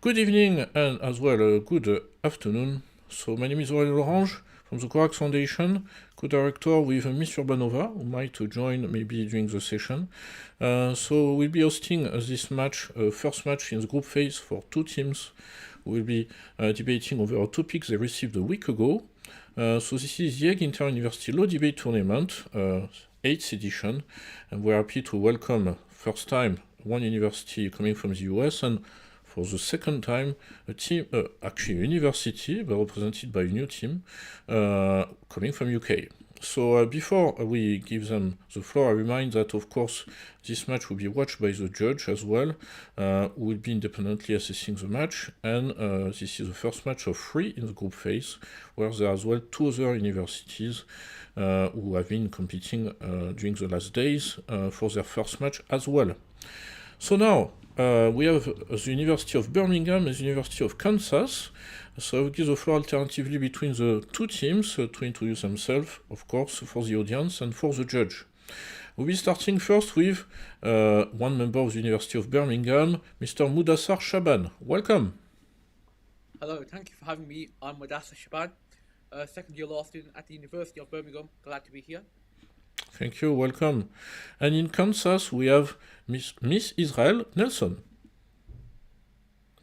Good evening and as well good afternoon. So my name is Aurélien Orange from the Corax Foundation, co-director with Miss Urbanova, who might join maybe during the session. So we'll be hosting this match, first match in the group phase for two teams. We'll be debating over a topic they received a week ago. So this is the Egg Inter-University Law Debate Tournament, 8th edition, and we're happy to welcome first time one university coming from the US and for the second time a team, actually a university, but represented by a new team coming from UK. So before we give them the floor, I remind that of course this match will be watched by the judge as well, who will be independently assessing the match, and this is the first match of 3 in the group phase, where there are as well 2 other universities who have been competing during the last days for their first match as well. So now, we have the University of Birmingham and the University of Kansas. So I will give the floor alternatively between the two teams to introduce themselves, of course, for the audience and for the judge. We'll be starting first with one member of the University of Birmingham, Mr. Mudassar Shaban. Welcome. Hello, thank you for having me. I'm Mudassar Shaban, second year law student at the University of Birmingham. Glad to be here. Thank you, welcome. And in Kansas, we have Miss Israel Nelson.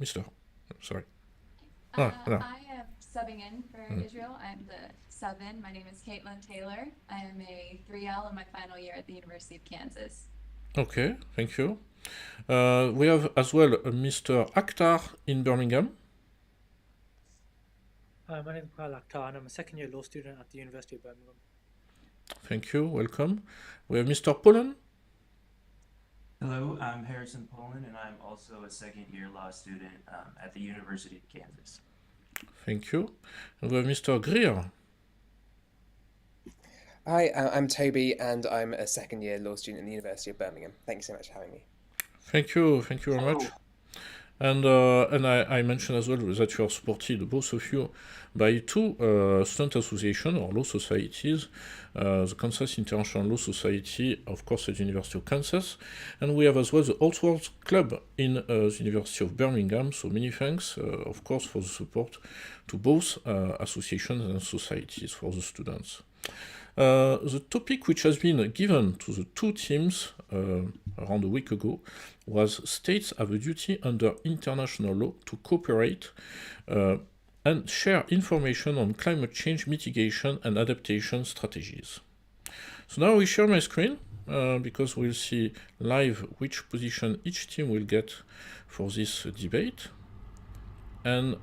Mr. Sorry. I am subbing in for Israel. I'm the sub-in. My name is Caitlin Taylor. I am a 3L in my final year at the University of Kansas. Okay, thank you. We have as well Mr. Akhtar in Birmingham. Hi, my name is Kyle Akhtar, and I'm a second year law student at the University of Birmingham. Thank you, welcome. We have Mr. Poland. Hello, I'm Harrison Poland, and I'm also a second-year law student at the University of Kansas. Thank you. And we have Mr. Greer. Hi, I'm Toby, and I'm a second-year law student at the University of Birmingham. Thank you so much for having me. Thank you very much. And I mentioned as well that you are supported, both of you, by two student associations or law societies, the Kansas International Law Society, of course, at the University of Kansas, and we have as well the Outwards Club in the University of Birmingham, so many thanks, of course, for the support to both associations and societies for the students. The topic which has been given to the two teams around a week ago was states have a duty under international law to cooperate and share information on climate change mitigation and adaptation strategies. So now we share my screen because we'll see live which position each team will get for this debate, and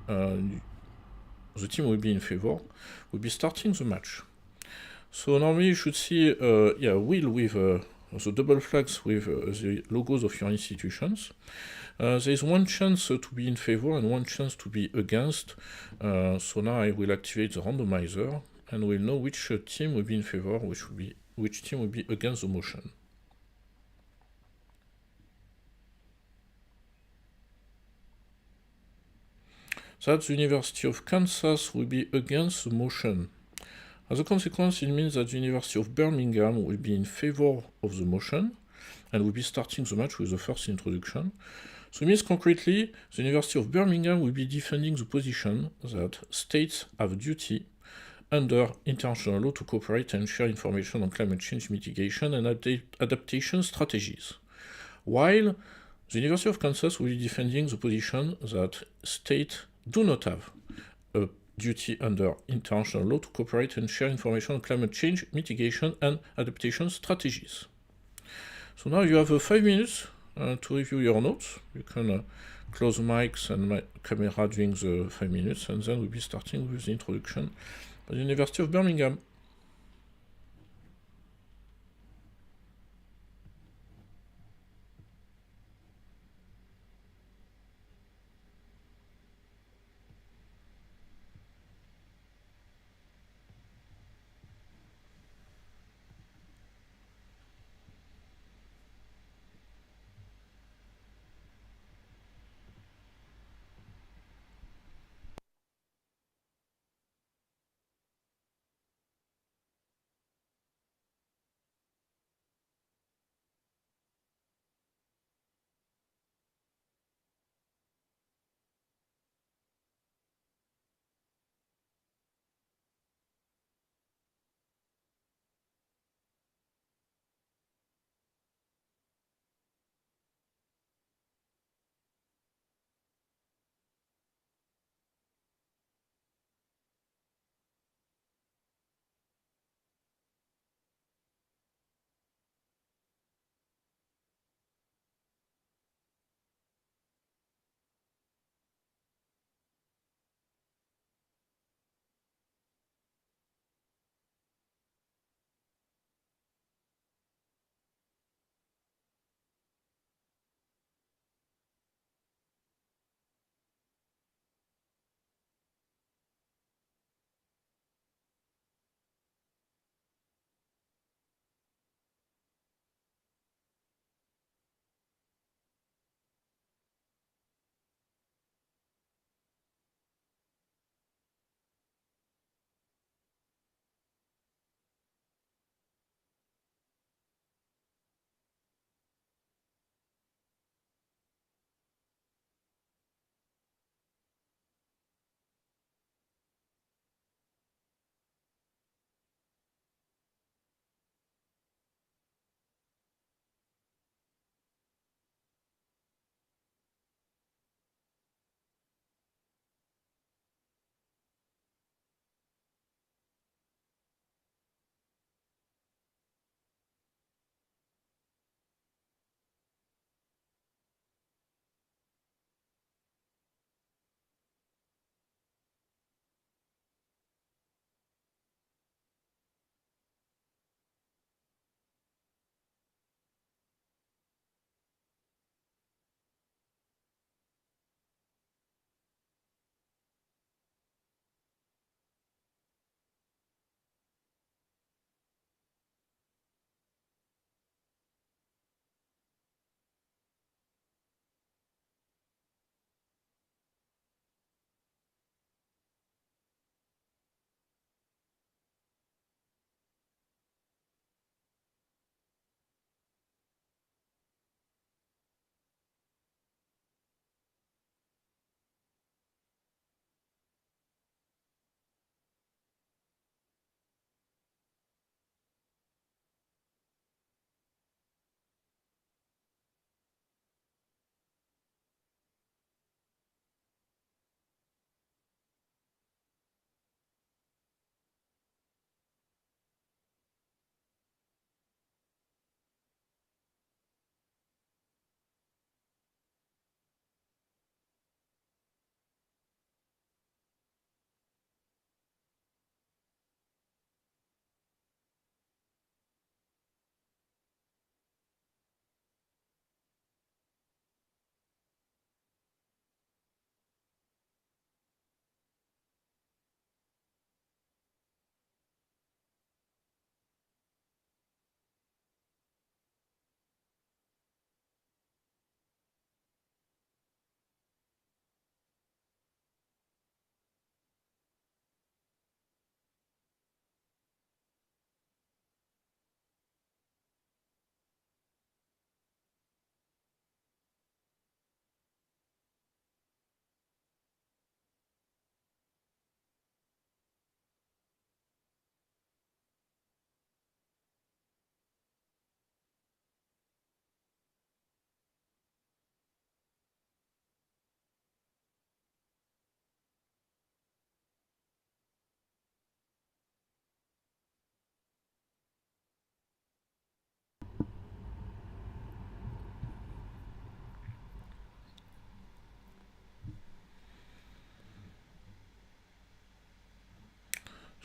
the team will be in favor. We'll be starting the match. So normally you should see a wheel with the double flags with the logos of your institutions. There is one chance to be in favor and one chance to be against. So now I will activate the randomizer and we'll know which team will be in favor, which team will be against the motion. That the University of Kansas will be against the motion. As a consequence, it means that the University of Birmingham will be in favor of the motion and will be starting the match with the first introduction. So it means concretely, the University of Birmingham will be defending the position that states have a duty under international law to cooperate and share information on climate change mitigation and adaptation strategies, while the University of Kansas will be defending the position that states do not have a duty under international law to cooperate and share information on climate change mitigation and adaptation strategies. So now you have 5 minutes to review your notes. You can close the mics and my camera during the 5 minutes, and then we'll be starting with the introduction by the University of Birmingham.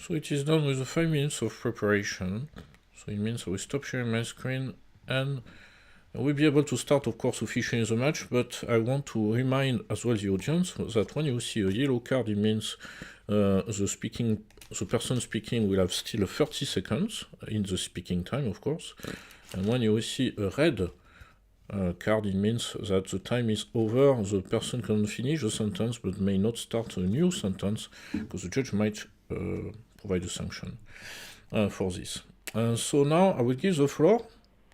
So it is done with the 5 minutes of preparation. So it means I will stop sharing my screen and I will be able to start, of course, officially the match, but I want to remind as well the audience that when you see a yellow card, it means the person speaking will have still 30 seconds in the speaking time, of course. And when you see a red card, it means that the time is over, the person can finish the sentence but may not start a new sentence because the judge might provide a sanction for this. So now I will give the floor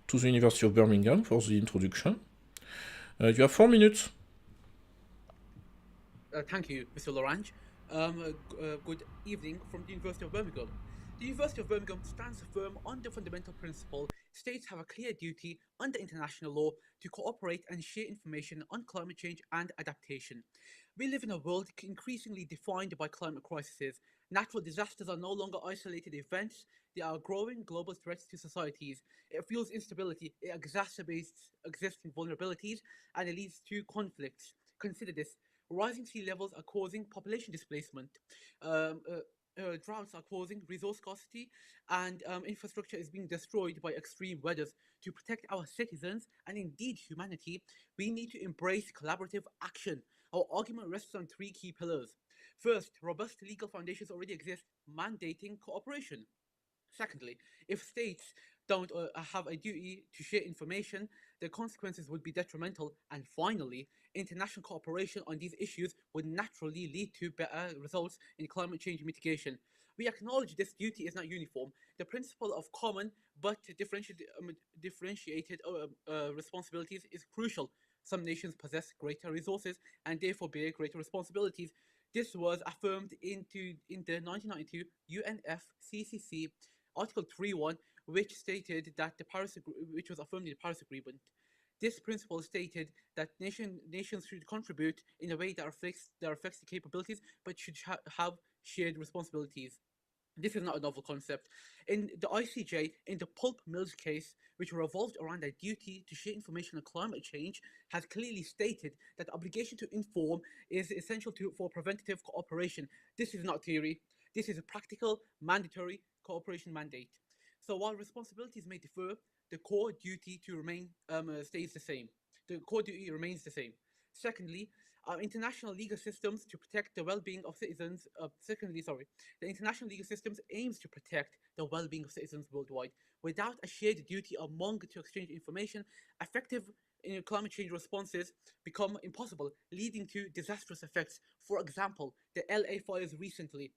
to the University of Birmingham for the introduction. You have 4 minutes. Thank you, Mr. Lorange. Good evening from the University of Birmingham. The University of Birmingham stands firm on the fundamental principle states have a clear duty under international law to cooperate and share information on climate change and adaptation. We live in a world increasingly defined by climate crises. Natural disasters are no longer isolated events, they are growing global threats to societies. It fuels instability, it exacerbates existing vulnerabilities, and it leads to conflicts. Consider this. Rising sea levels are causing population displacement. Droughts are causing resource scarcity, and infrastructure is being destroyed by extreme weathers. To protect our citizens and indeed humanity, we need to embrace collaborative action. Our argument rests on 3 key pillars. First, robust legal foundations already exist mandating cooperation. Secondly, if states don't have a duty to share information, the consequences would be detrimental. And finally, international cooperation on these issues would naturally lead to better results in climate change mitigation. We acknowledge this duty is not uniform. The principle of common but differentiated responsibilities is crucial. Some nations possess greater resources and therefore bear greater responsibilities. This was affirmed in the 1992 UNFCCC Article 3.1, which stated that which was affirmed in the Paris Agreement. This principle stated that nations should contribute in a way that reflects their capabilities, but should have shared responsibilities. This is not a novel concept. In the ICJ, in the pulp mills case, which revolved around a duty to share information on climate change, has clearly stated that the obligation to inform is essential for preventative cooperation. This is not theory. This is a practical, mandatory cooperation mandate. So while responsibilities may differ, the core duty to remain stays the same. The core duty remains the same. Secondly, international legal systems to protect the well-being of citizens. The international legal systems aims to protect the well-being of citizens worldwide. Without a shared duty among to exchange information, effective climate change responses become impossible, leading to disastrous effects. For example, the LA fires recently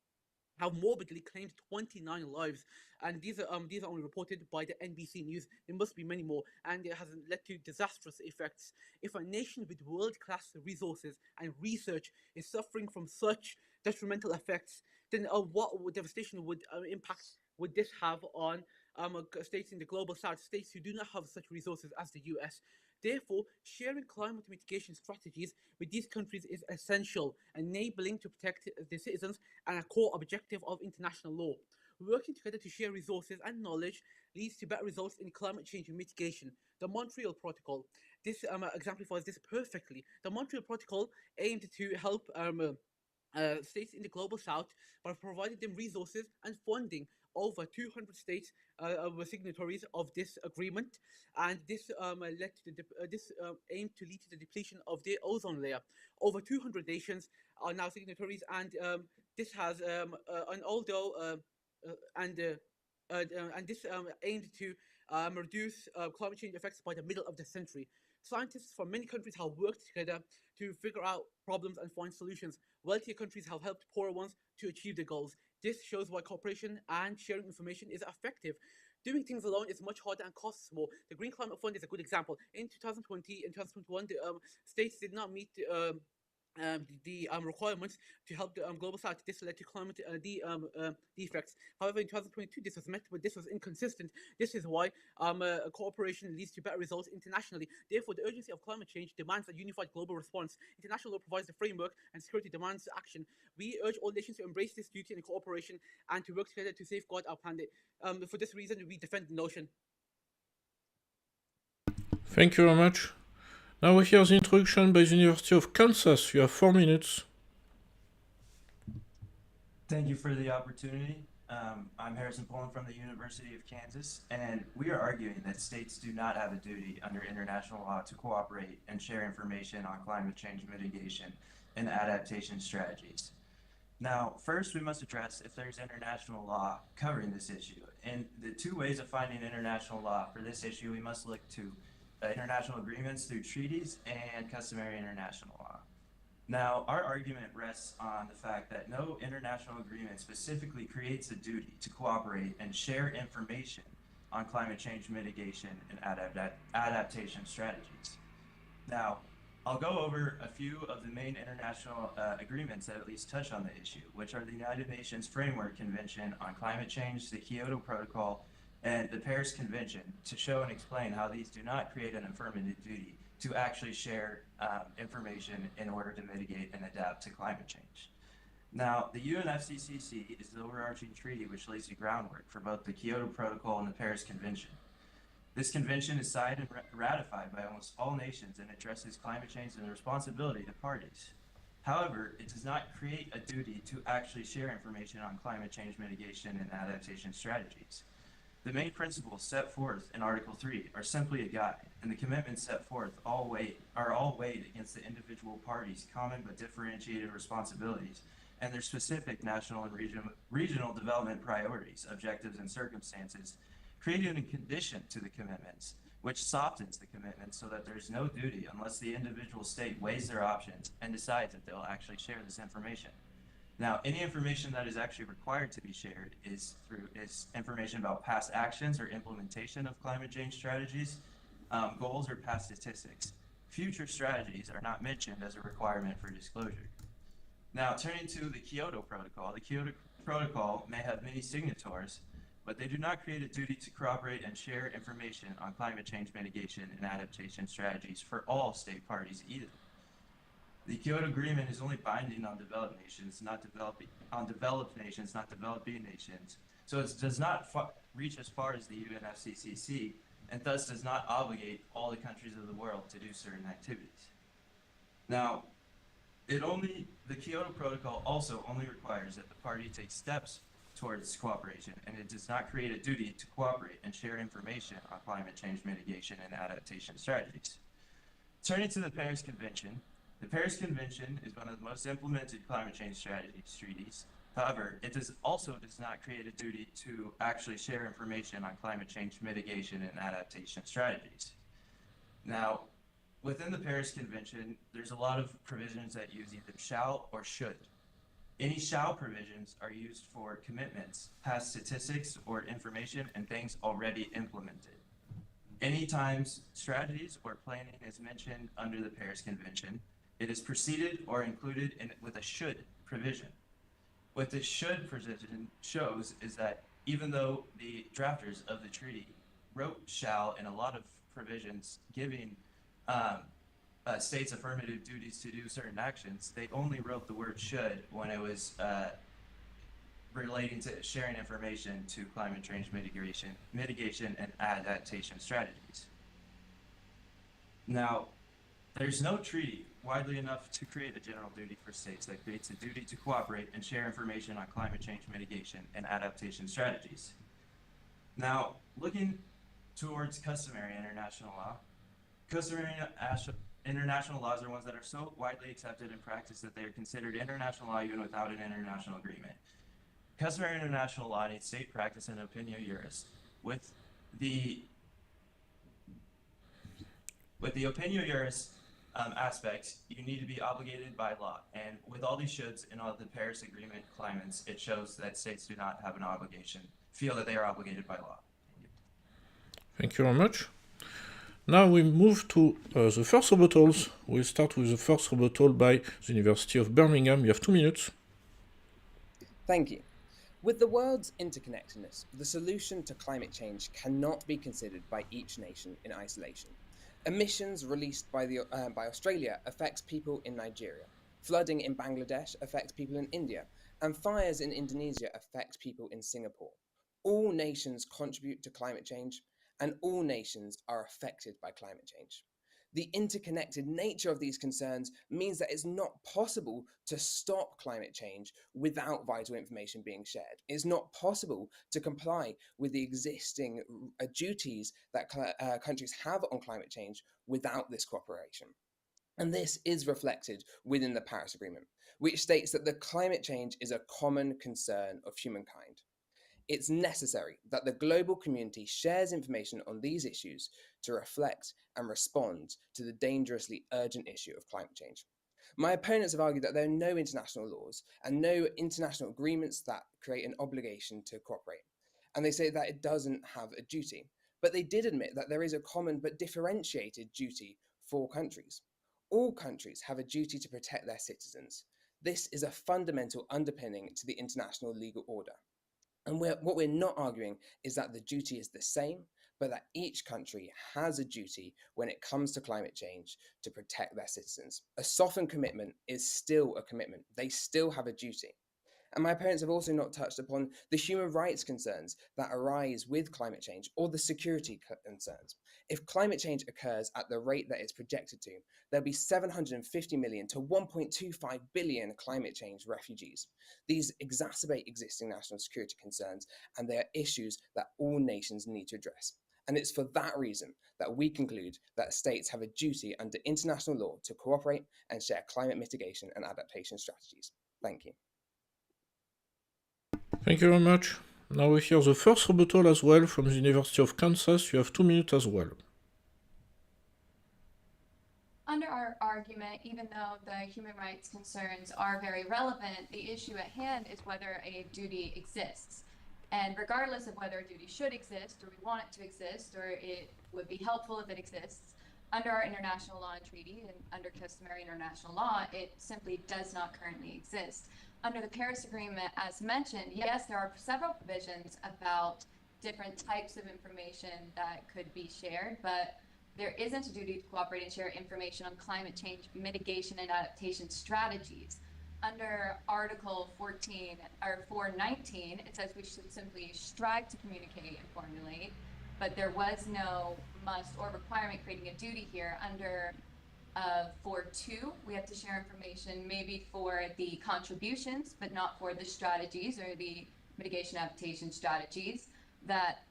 have morbidly claimed 29 lives, and these are only reported by the NBC News. There must be many more, and it has led to disastrous effects. If a nation with world-class resources and research is suffering from such detrimental effects, then what devastation would impact would this have on states in the global south, states who do not have such resources as the US? Therefore, sharing climate mitigation strategies with these countries is essential, enabling to protect the citizens and a core objective of international law. Working together to share resources and knowledge leads to better results in climate change mitigation. The Montreal Protocol. This exemplifies this perfectly. The Montreal Protocol aimed to help states in the global south by providing them resources and funding. Over 200 states were signatories of this agreement, and this led to aimed to lead to the depletion of the ozone layer. Over 200 nations are now signatories, and this has and although and this aimed to reduce climate change effects by the middle of the century. Scientists from many countries have worked together to figure out problems and find solutions. Wealthier countries have helped poorer ones to achieve their goals. This shows why cooperation and sharing information is effective. Doing things alone is much harder and costs more. The Green Climate Fund is a good example. In 2020 and 2021, the states did not meet the requirements to help the global south. This led to climate defects. However, in 2022, this was met, but this was inconsistent. This is why cooperation leads to better results internationally. Therefore, the urgency of climate change demands a unified global response. International law provides the framework, and security demands action. We urge all nations to embrace this duty and cooperation and to work together to safeguard our planet. For this reason, we defend the notion. Thank you very much. Now we hear the introduction by the University of Kansas. You have 4 minutes. Thank you for the opportunity. I'm Harrison Pullen from the University of Kansas, and we are arguing that states do not have a duty under international law to cooperate and share information on climate change mitigation and adaptation strategies. Now, first, we must address if there's international law covering this issue. And the two ways of finding international law for this issue, we must look to international agreements through treaties and customary international law. Now, our argument rests on the fact that no international agreement specifically creates a duty to cooperate and share information on climate change mitigation and adaptation strategies. Now, I'll go over a few of the main international agreements that at least touch on the issue, which are the United Nations Framework Convention on Climate Change, the Kyoto Protocol, and the Paris Convention, to show and explain how these do not create an affirmative duty to actually share information in order to mitigate and adapt to climate change. Now, the UNFCCC is the overarching treaty which lays the groundwork for both the Kyoto Protocol and the Paris Convention. This convention is signed and ratified by almost all nations and addresses climate change and the responsibility to parties. However, it does not create a duty to actually share information on climate change mitigation and adaptation strategies. The main principles set forth in Article 3 are simply a guide, and the commitments set forth are all weighed against the individual parties' common but differentiated responsibilities and their specific national and regional development priorities, objectives, and circumstances, creating a condition to the commitments, which softens the commitments so that there's no duty unless the individual state weighs their options and decides that they'll actually share this information. Now, any information that is actually required to be shared is information about past actions or implementation of climate change strategies, goals, or past statistics. Future strategies are not mentioned as a requirement for disclosure. Now, turning to the Kyoto Protocol may have many signatories, but they do not create a duty to corroborate and share information on climate change mitigation and adaptation strategies for all state parties either. The Kyoto Agreement is only binding on developed nations, not developing nations. So it does not reach as far as the UNFCCC, and thus does not obligate all the countries of the world to do certain activities. Now, the Kyoto Protocol also only requires that the party take steps towards cooperation, and it does not create a duty to cooperate and share information on climate change mitigation and adaptation strategies. Turning to the Paris Convention, the Paris Convention is one of the most implemented climate change strategies treaties. However, it also does not create a duty to actually share information on climate change mitigation and adaptation strategies. Now, within the Paris Convention, there's a lot of provisions that use either shall or should. Any shall provisions are used for commitments, past statistics, or information, and things already implemented. Anytime strategies or planning is mentioned under the Paris Convention, it is preceded or included with a should provision. What this should provision shows is that even though the drafters of the treaty wrote shall in a lot of provisions giving states affirmative duties to do certain actions, they only wrote the word should when it was relating to sharing information to climate change mitigation and adaptation strategies. Now, there's no treaty widely enough to create a general duty for states that creates a duty to cooperate and share information on climate change mitigation and adaptation strategies. Now, looking towards customary international law, international laws are ones that are so widely accepted in practice that they are considered international law even without an international agreement. Customary international law needs state practice and opinio juris. With the opinio juris aspect, you need to be obligated by law. And with all these shoulds in all the Paris Agreement claimants, it shows that states do not have an obligation, feel that they are obligated by law. Thank you very much. Now we move to the first rebuttals. We'll start with the first rebuttal by the University of Birmingham. You have 2 minutes. Thank you. With the world's interconnectedness, the solution to climate change cannot be considered by each nation in isolation. Emissions released by Australia affects people in Nigeria. Flooding in Bangladesh affects people in India. And fires in Indonesia affect people in Singapore. All nations contribute to climate change, and all nations are affected by climate change. The interconnected nature of these concerns means that it's not possible to stop climate change without vital information being shared. It's not possible to comply with the existing duties that countries have on climate change without this cooperation. And this is reflected within the Paris Agreement, which states that the climate change is a common concern of humankind. It's necessary that the global community shares information on these issues to reflect and respond to the dangerously urgent issue of climate change. My opponents have argued that there are no international laws and no international agreements that create an obligation to cooperate. And they say that it doesn't have a duty. But they did admit that there is a common but differentiated duty for countries. All countries have a duty to protect their citizens. This is a fundamental underpinning to the international legal order. And what we're not arguing is that the duty is the same, but that each country has a duty when it comes to climate change to protect their citizens. A softened commitment is still a commitment. They still have a duty. And my opponents have also not touched upon the human rights concerns that arise with climate change or the security concerns. If climate change occurs at the rate that it's projected to, there'll be 750 million to 1.25 billion climate change refugees. These exacerbate existing national security concerns, and they are issues that all nations need to address. And it's for that reason that we conclude that states have a duty under international law to cooperate and share climate mitigation and adaptation strategies. Thank you. Thank you very much. Now we hear the first rebuttal as well from the University of Kansas. You have 2 minutes as well. Under our argument, even though the human rights concerns are very relevant, the issue at hand is whether a duty exists. And regardless of whether a duty should exist, or we want it to exist, or it would be helpful if it exists, under our international law and treaty and under customary international law, it simply does not currently exist. Under the Paris Agreement, as mentioned, yes, there are several provisions about different types of information that could be shared, but there isn't a duty to cooperate and share information on climate change mitigation and adaptation strategies. Under Article 14 or 419, it says we should simply strive to communicate and formulate, but there was no must or requirement creating a duty here. Under 4.2, we have to share information maybe for the contributions, but not for the strategies or the mitigation adaptation strategies. That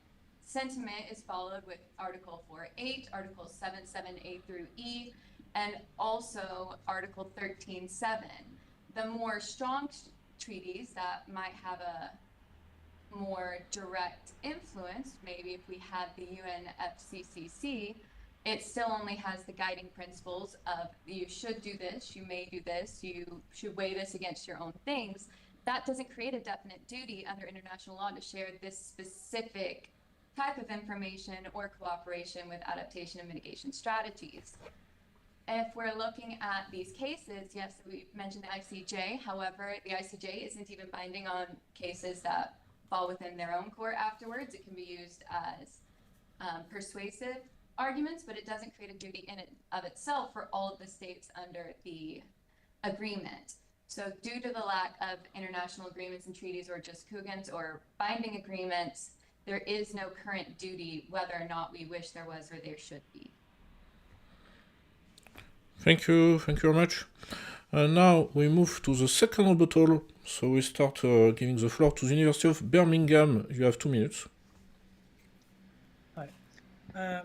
sentiment is followed with Article 4.8, Article 7.7a through E, and also Article 13.7. The more strong treaties that might have a more direct influence, maybe if we had the UNFCCC, it still only has the guiding principles of you should do this, you may do this, you should weigh this against your own things. That doesn't create a definite duty under international law to share this specific type of information or cooperation with adaptation and mitigation strategies. If we're looking at these cases, yes, we mentioned the ICJ. However, the ICJ isn't even binding on cases that fall within their own court afterwards. It can be used as persuasive arguments, but it doesn't create a duty in and of itself for all of the states under the agreement. So due to the lack of international agreements and treaties or just Coogan's or binding agreements, there is no current duty whether or not we wish there was or there should be. Thank you very much. Now we move to the second rebuttal. So we start giving the floor to the University of Birmingham. You have 2 minutes. Hi.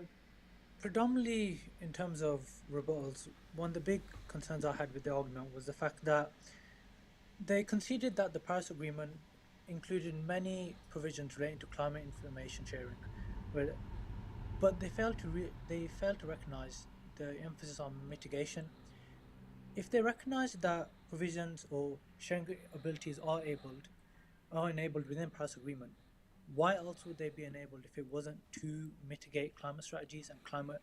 Predominantly in terms of rebuttals, one of the big concerns I had with the argument was the fact that they conceded that the Paris Agreement included many provisions relating to climate information sharing, but they failed to recognize the emphasis on mitigation. If they recognize that provisions or sharing abilities are enabled within Paris Agreement, why else would they be enabled if it wasn't to mitigate climate strategies and climate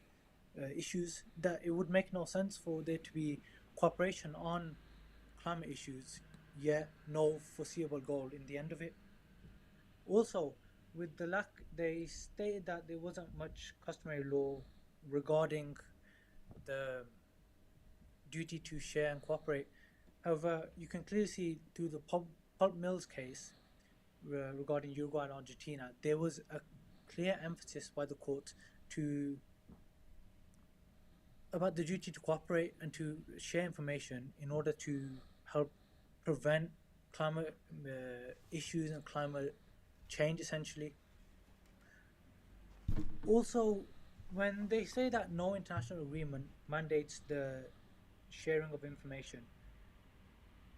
issues? That it would make no sense for there to be cooperation on climate issues, yet no foreseeable goal in the end of it. Also, with the lack, they stated that there wasn't much customary law regarding the duty to share and cooperate. However, you can clearly see through the pulp mills case regarding Uruguay and Argentina, there was a clear emphasis by the court to about the duty to cooperate and to share information in order to help prevent climate issues and climate change, essentially. Also, when they say that no international agreement mandates the sharing of information,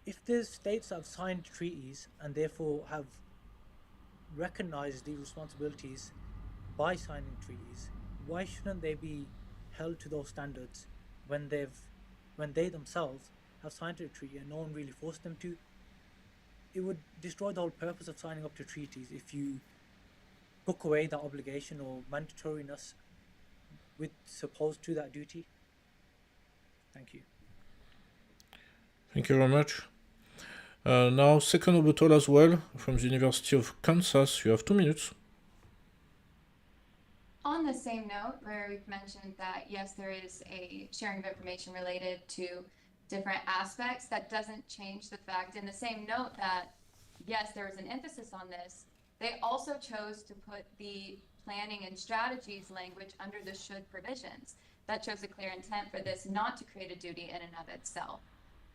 if there's states that have signed treaties and therefore have recognized these responsibilities by signing treaties, why shouldn't they be held to those standards when they themselves have signed a treaty and no one really forced them to? It would destroy the whole purpose of signing up to treaties if you took away that obligation or mandatoriness with supposed to that duty. Thank you. Thank you very much. Now, second rebuttal as well, from the University of Kansas. You have 2 minutes. On the same note, where we've mentioned that, yes, there is a sharing of information related to different aspects, that doesn't change the fact, in the same note, that, yes, there was an emphasis on this. They also chose to put the planning and strategies language under the should provisions. That shows a clear intent for this not to create a duty in and of itself.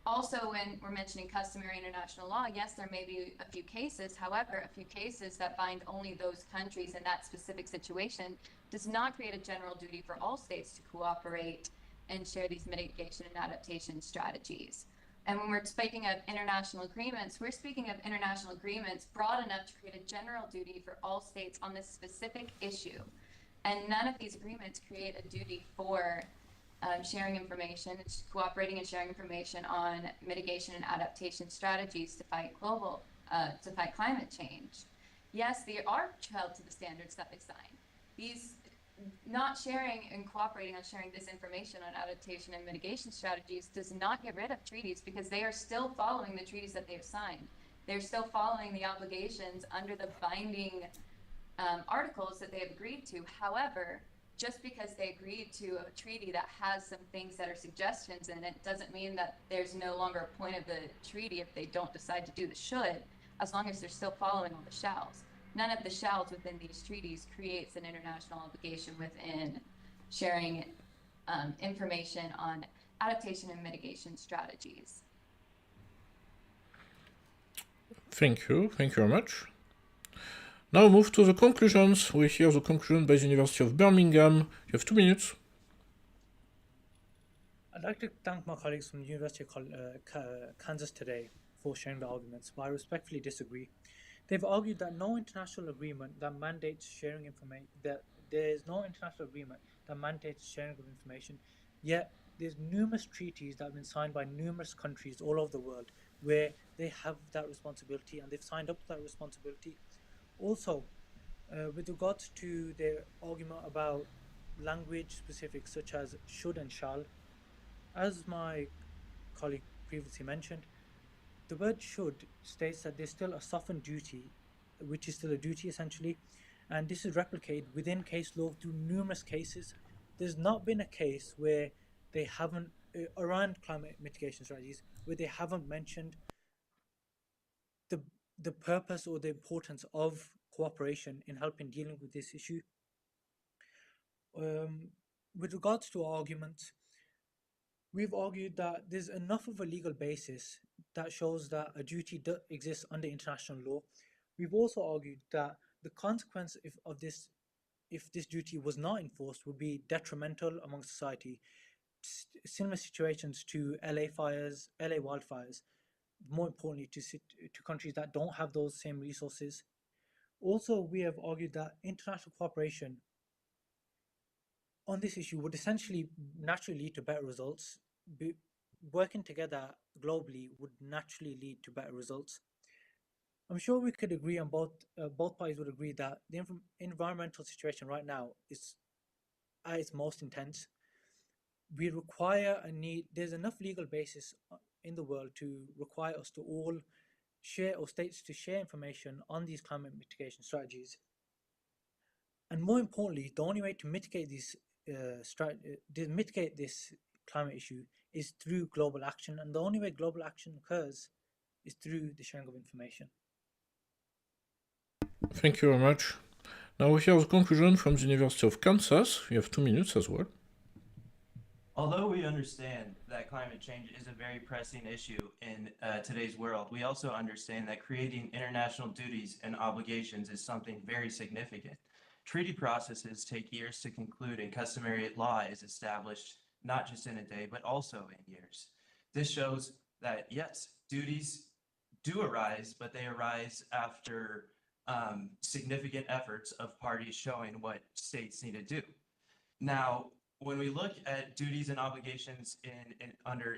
Also, when we're mentioning customary international law, yes, there may be a few cases. However, a few cases that bind only those countries in that specific situation does not create a general duty for all states to cooperate and share these mitigation and adaptation strategies. And when we're speaking of international agreements, we're speaking of international agreements broad enough to create a general duty for all states on this specific issue. And none of these agreements create a duty for sharing information, cooperating and sharing information on mitigation and adaptation strategies to fight climate change. Yes, they are held to the standards that they sign. These not sharing and cooperating on sharing this information on adaptation and mitigation strategies does not get rid of treaties, because they are still following the treaties that they have signed. They're still following the obligations under the binding articles that they have agreed to. However, just because they agreed to a treaty that has some things that are suggestions in it doesn't mean that there's no longer a point of the treaty if they don't decide to do the should, as long as they're still following all the shalls. None of the shalls within these treaties creates an international obligation within sharing information on adaptation and mitigation strategies. Thank you very much. Now move to the conclusions. We hear the conclusion by the University of Birmingham. You have 2 minutes. I'd like to thank my colleagues from the University of Kansas today for sharing their arguments, but I respectfully disagree. They've argued that no international agreement that mandates sharing information, that there is no international agreement that mandates sharing of information, yet there's numerous treaties that have been signed by numerous countries all over the world where they have that responsibility and they've signed up to that responsibility. Also, with regards to their argument about language specifics such as should and shall, as my colleague previously mentioned, the word should states that there's still a softened duty, which is still a duty essentially, and this is replicated within case law through numerous cases. There's not been a case where they haven't, around climate mitigation strategies, where they haven't mentioned the purpose or the importance of cooperation in helping dealing with this issue. With regards to our arguments, we've argued that there's enough of a legal basis that shows that a duty exists under international law. We've also argued that the consequence of this, if this duty was not enforced, would be detrimental among society. Similar situations to LA wildfires, more importantly to countries that don't have those same resources. Also, we have argued that international cooperation on this issue would essentially naturally lead to better results. Working together globally would naturally lead to better results. I'm sure we could agree on both parties would agree that the environmental situation right now is at its most intense. We require there's enough legal basis in the world to require us to all share, or states to share information on these climate mitigation strategies. And more importantly, the only way to mitigate mitigate this climate issue is through global action, and the only way global action occurs is through the sharing of information. Thank you very much. Now we hear the conclusion from the University of Kansas. You have 2 minutes as well. Although we understand that climate change is a very pressing issue in today's world, we also understand that creating international duties and obligations is something very significant. Treaty processes take years to conclude, and customary law is established not just in a day, but also in years. This shows that, yes, duties do arise, but they arise after significant efforts of parties showing what states need to do. Now, when we look at duties and obligations under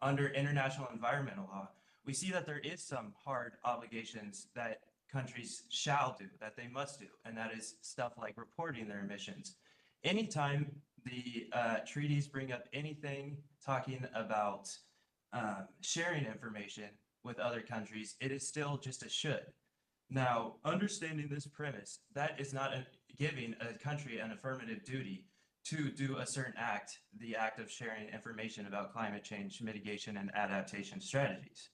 under international environmental law, we see that there is some hard obligations that countries shall do, that they must do, and that is stuff like reporting their emissions. Anytime the treaties bring up anything talking about sharing information with other countries, it is still just a should. Now, understanding this premise, that is not giving a country an affirmative duty to do a certain act, the act of sharing information about climate change mitigation and adaptation strategies.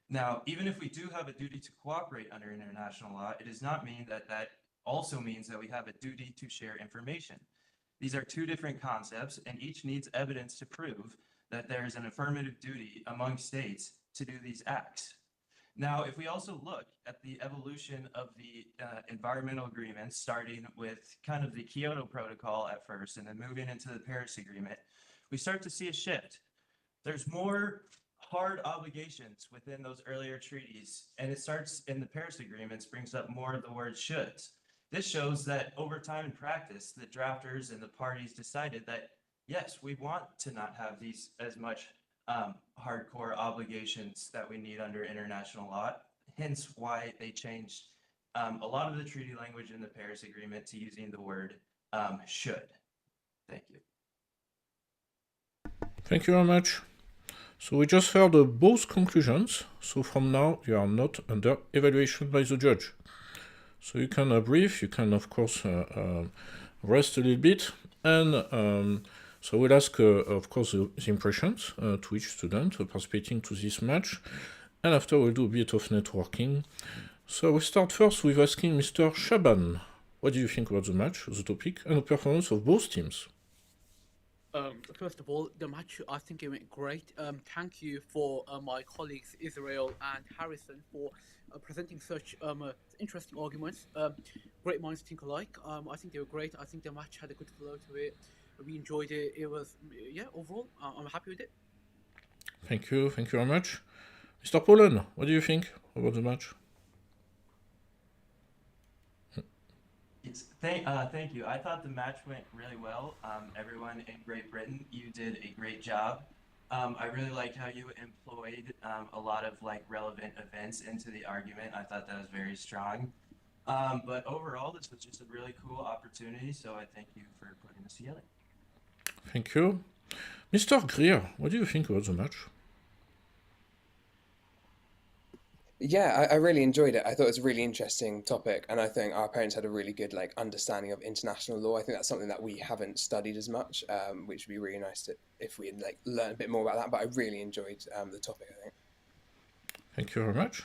Now, even if we do have a duty to cooperate under international law, it does not mean that that also means that we have a duty to share information. These are two different concepts, and each needs evidence to prove that there is an affirmative duty among states to do these acts. Now, if we also look at the evolution of the environmental agreements, starting with kind of the Kyoto Protocol at first and then moving into the Paris Agreement, we start to see a shift. There's more hard obligations within those earlier treaties, and it starts in the Paris Agreements, brings up more of the word shoulds. This shows that over time in practice, the drafters and the parties decided that, yes, we want to not have these as much hardcore obligations that we need under international law, hence why they changed a lot of the treaty language in the Paris Agreement to using the word should. Thank you. Thank you very much. So we just heard both conclusions, so from now you are not under evaluation by the judge. So you can brief, you can of course rest a little bit, and so we'll ask, of course, the impressions to each student participating to this match, and after we'll do a bit of networking. So we start first with asking Mr. Shaban, what do you think about the match, the topic, and the performance of both teams? First of all, the match, I think it went great. Thank you for my colleagues Israel and Harrison for presenting such interesting arguments. Great minds think alike. I think they were great. I think the match had a good flow to it. We enjoyed it. It was, yeah, overall, I'm happy with it. Thank you very much. Mr. Poland, what do you think about the match? Thank you. I thought the match went really well. Everyone in Great Britain, you did a great job. I really liked how you employed a lot of relevant events into the argument. I thought that was very strong. But overall, this was just a really cool opportunity, so I thank you for putting this together. Thank you. Mr. Greer, what do you think about the match? Yeah, I really enjoyed it. I thought it was a really interesting topic, and I think our parents had a really good understanding of international law. I think that's something that we haven't studied as much, which would be really nice if we learn a bit more about that. But I really enjoyed the topic, I think. Thank you very much.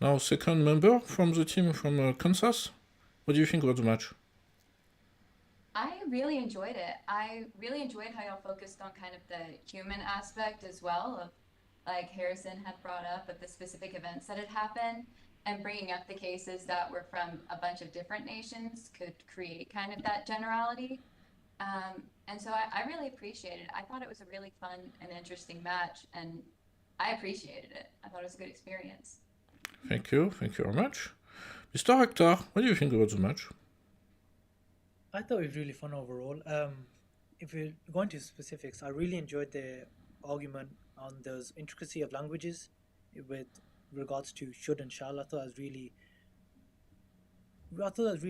Now, second member from the team from Kansas, what do you think about the match? I really enjoyed it. I really enjoyed how y'all focused on kind of the human aspect as well, of like Harrison had brought up, of the specific events that had happened, and bringing up the cases that were from a bunch of different nations could create kind of that generality. And so I really appreciated it. I thought it was a really fun and interesting match, and I appreciated it. I thought it was a good experience. Thank you very much. Mr. Hector, what do you think about the match? I thought it was really fun overall. If we go into specifics, I really enjoyed the argument on those intricacy of languages with regards to should and shall. I thought that was really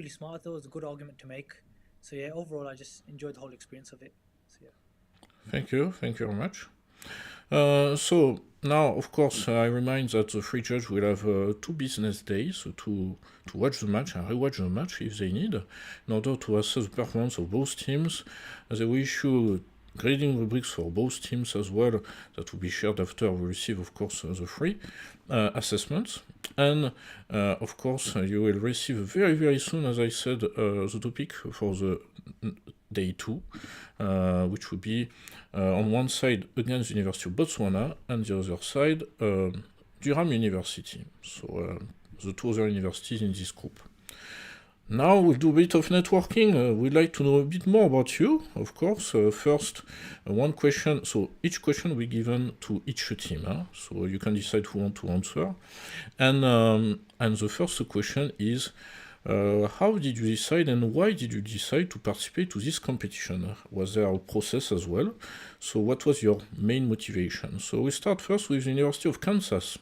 smart. I thought it was a good argument to make. So yeah, overall, I just enjoyed the whole experience of it. So yeah. Thank you very much. So now, of course, I remind that the three judges will have 2 business days to watch the match and rewatch the match if they need, in order to assess the performance of both teams. They will issue grading rubrics for both teams as well, that will be shared after we receive, of course, the free assessments. And, of course, you will receive very soon, as I said, the topic for the day 2, which would be on one side against the University of Botswana, and the other side Durham University. So the two other universities in this group. Now we'll do a bit of networking. We'd like to know a bit more about you, of course. First, one question. So each question will be given to each team, so you can decide who wants to answer. And the first question is, how did you decide and why did you decide to participate to this competition? Was there a process as well? So what was your main motivation? So we start first with the University of Kansas.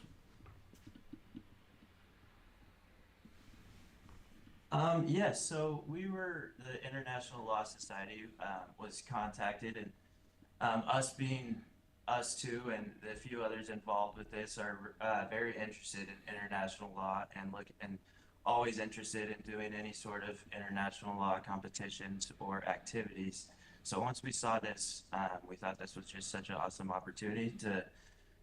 Yes, so the International Law Society was contacted, and us being us two and the few others involved with this are very interested in international law and always interested in doing any sort of international law competitions or activities. So once we saw this, we thought this was just such an awesome opportunity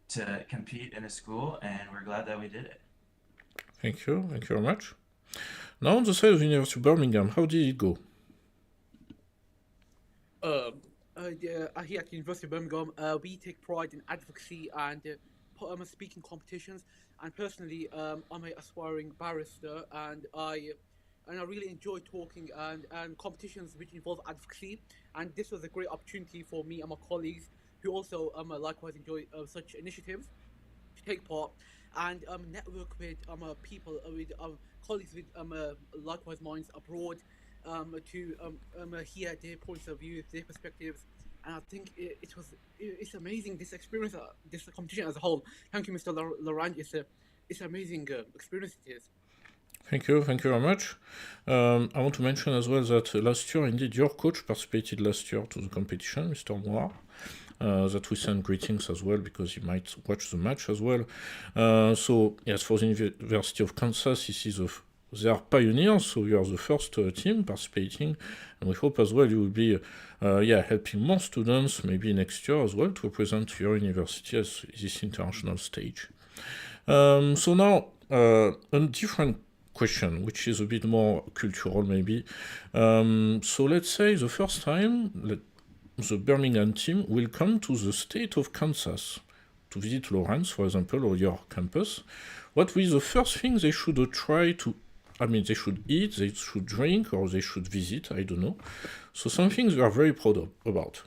to compete in a school, and we're glad that we did it. Thank you very much. Now on the side of the University of Birmingham, how did it go? Here at the University of Birmingham, we take pride in advocacy and speaking competitions. And personally, I'm an aspiring barrister, and I really enjoy talking and competitions which involve advocacy. And this was a great opportunity for me and my colleagues, who also likewise enjoy such initiatives, to take part and network with people, with colleagues with likewise minds abroad, to hear their points of view, their perspectives. And I think it's amazing, this experience, this competition as a whole. Thank you, Mr. Laurent. It's an amazing experience it is. Thank you very much. I want to mention as well that last year, indeed, your coach participated last year to the competition, Mr. Moir. That we send greetings as well, because he might watch the match as well. So yes, for the University of Kansas, they are pioneers, so you are the first team participating, and we hope as well you will be helping more students maybe next year as well to represent your university as this international stage. So now a different question, which is a bit more cultural maybe. So let's say the first time the Birmingham team will come to the state of Kansas to visit Lawrence, for example, or your campus. What will be the first thing they should try to, they should eat, they should drink, or they should visit, I don't know. So some things we are very proud about.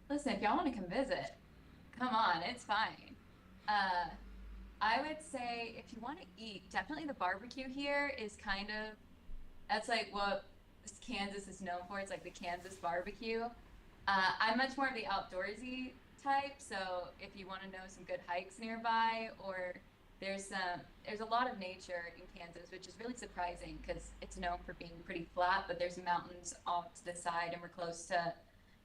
Listen, if y'all want to come visit, come on, it's fine. I would say if you want to eat, definitely the barbecue here is that's like what Kansas is known for. It's like the Kansas barbecue. I'm much more of the outdoorsy type, so if you want to know some good hikes nearby, or there's a lot of nature in Kansas, which is really surprising because it's known for being pretty flat, but there's mountains off to the side, and we're close to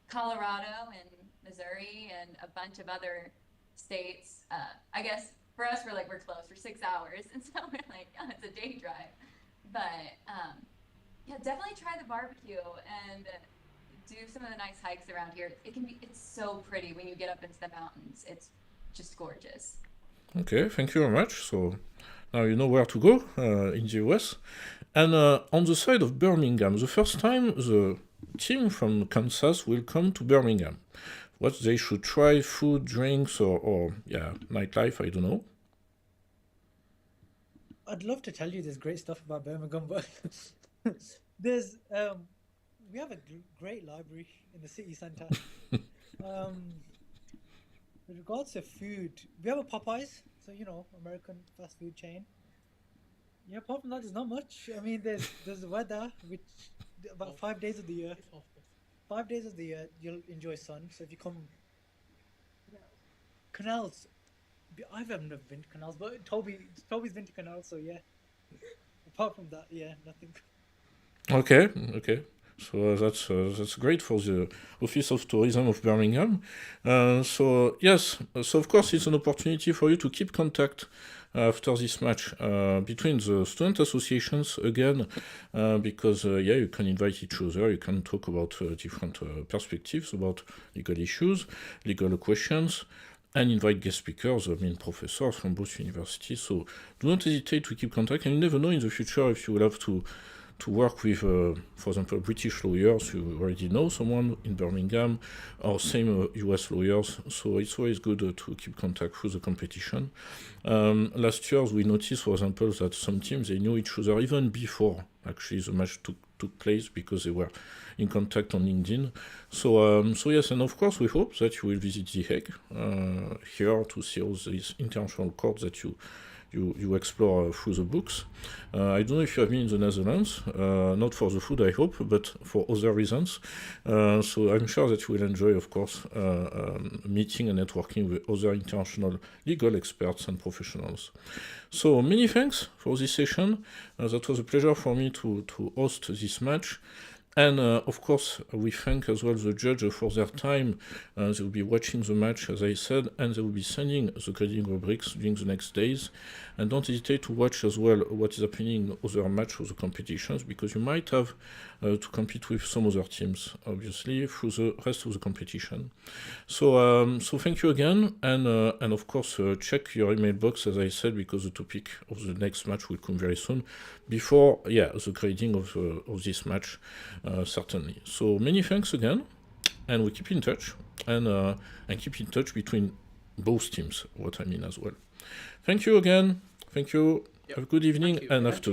Colorado and Missouri and a bunch of other states. I guess for us, we're close for 6 hours, and so we're like, oh, it's a day drive. But yeah, definitely try the barbecue and do some of the nice hikes around here. It's so pretty when you get up into the mountains. It's just gorgeous. Okay, thank you very much. So now you know where to go in the US. And on the side of Birmingham, the first time the team from Kansas will come to Birmingham, what they should try, food, drinks, or nightlife, I don't know. I'd love to tell you there's great stuff about Birmingham, but we have a great library in the city centre. With regards to food, we have a Popeyes, so American fast food chain. Yeah, apart from that, there's not much. I mean, there's the weather, which about 5 days of the year. 5 days of the year you'll enjoy sun. So if you come, canals. I've never been to canals, but Toby's been to canals, so yeah. Apart from that, yeah, nothing. Okay. So that's great for the Office of Tourism of Birmingham. So yes, so of course it's an opportunity for you to keep contact after this match between the student associations again, because you can invite each other, you can talk about different perspectives about legal issues, legal questions, and invite guest speakers, professors from both universities. So do not hesitate to keep contact, and you never know in the future if you will have to to work with, for example, British lawyers. You already know someone in Birmingham, or same US lawyers, so it's always good to keep contact through the competition. Last year, we noticed, for example, that some teams, they knew each other even before actually the match took place, because they were in contact on LinkedIn. So yes, and of course we hope that you will visit The Hague here to see all these international courts that you explore through the books. I don't know if you have been in the Netherlands, not for the food I hope, but for other reasons. So I'm sure that you will enjoy, of course, meeting and networking with other international legal experts and professionals. So many thanks for this session. That was a pleasure for me to host this match. And of course, we thank as well the judge for their time. They will be watching the match, as I said, and they will be sending the grading rubrics during the next days. And don't hesitate to watch as well what is happening in other matches of the competitions, because you might have to compete with some other teams, obviously, through the rest of the competition. So thank you again, and of course check your email box, as I said, because the topic of the next match will come very soon, before the grading of this match, certainly. So many thanks again, and we keep in touch, and keep in touch between both teams, what I mean as well. Thank you again. Thank you. Yep. Have a good evening Thank you. and afternoon.